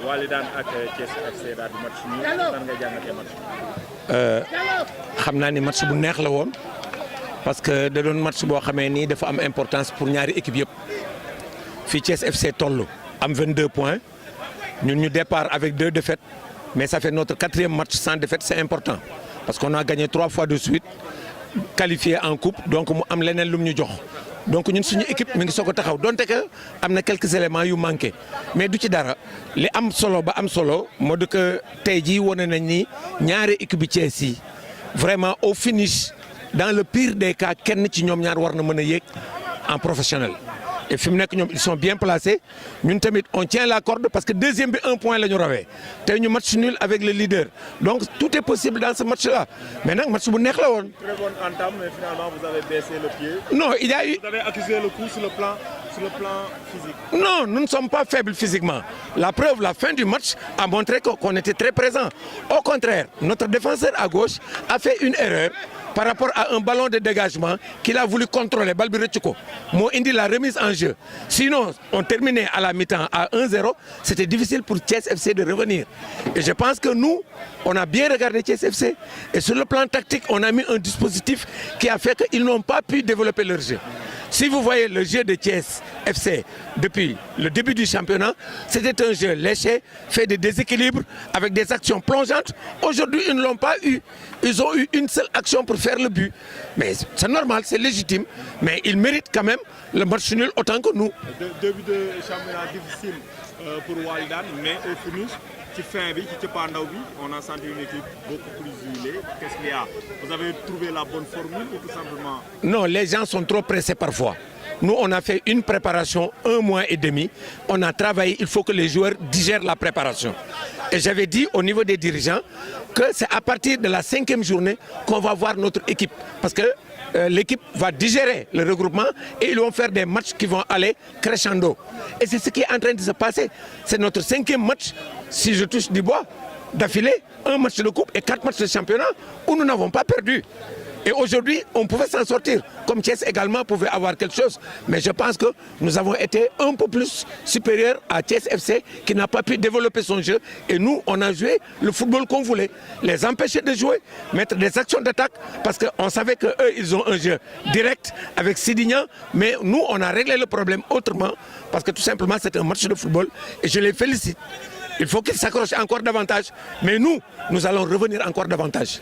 Walidane ak Thiès FC daal di match nii nan nga jàngatee match xam naa ni match bu neex la woon parce que da doon match boo xamee ni dafa am importance pour ñaari équipe yëpp fii Thiès FC toll am 22 points ñun ñu départ avec 2 défaites mais ça fait notre 4e match sans défaite, c'est important parce qu'on a gagné 3 fois de suite qualifié en coupe donc mu am leneen lu mu ñu jox donc ñun suñu équipe mi ngi soog a taxaw donte que am na quelques éléments yu manqué mais du ci dara li am solo ba am solo moo di que tey jii wane nañ ni ñaari équipe bi Thiès yi vraiment au finish dans le pire des cas kenn ci ñoom ñaar war na mën a yéeg en professionnel. Et fi mu nekk ñoom ils sont bien placés ñun tamit on tient la corde parce que deuxième bi 1 point la ñu rawee tey ñu match nul avec le leader donc tout est possible dans ce match là mais nag match bu neex la woon. Très bonne entame mais finalement vous avez baissé le pied. Non il y a eu. Vous avez accusé le coup sur le plan physique. Non, nous ne sommes pas faibles physiquement. La preuve, la fin du match a montré qu'on était très présent. Au contraire, notre défenseur à gauche a fait une erreur par rapport à un ballon de dégagement qu'il a voulu contrôler. Balbi Retchiko. Mo indi la remise en jeu. Sinon, on terminait à la mi-temps à 1-0. C'était difficile pour Thiès FC de revenir. Et je pense que nous, on a bien regardé Thiès FC. Et sur le plan tactique, on a mis un dispositif qui a fait qu'ils n'ont pas pu développer leur jeu. Si vous voyez le jeu de Thiès FC depuis le début du championnat, c'était un jeu léché, fait de déséquilibres, avec des actions plongeantes. Aujourd'hui, ils ne l'ont pas eu. Ils ont eu une seule action pour faire le but. Mais c'est normal, c'est légitime. Mais ils méritent quand même le match nul autant que nous. Début de championnat difficile pour Walidane, mais au finish, on a senti une équipe beaucoup plus huilée. Qu'est-ce qu'il y a? Vous avez trouvé la bonne formule ou tout simplement? Non, les gens sont trop pressés parfois. Nous, on a fait une préparation 1 mois et demi. On a travaillé, il faut que les joueurs digèrent la préparation. Et j'avais dit au niveau des dirigeants que c'est à partir de la 5e journée qu'on va voir notre équipe. Parce que l'équipe va digérer le regroupement et ils vont faire des matchs qui vont aller crescendo. Et c'est ce qui est en train de se passer. C'est notre 5e match, si je touche du bois, d'affilée, 1 match de coupe et 4 matchs de championnat où nous n'avons pas perdu. Et aujourd'hui, on pouvait s'en sortir. Comme Thiès également pouvait avoir quelque chose. Mais je pense que nous avons été un peu plus supérieurs à Thiès FC qui n'a pas pu développer son jeu. Et nous, on a joué le football qu'on voulait. Les empêcher de jouer, mettre des actions d'attaque. Parce qu'on savait qu'eux, ils ont un jeu direct avec Sidignan. Mais nous, on a réglé le problème autrement. Parce que tout simplement, c'est un match de football. Et je les félicite. Il faut qu'ils s'accrochent encore davantage. Mais nous allons revenir encore davantage.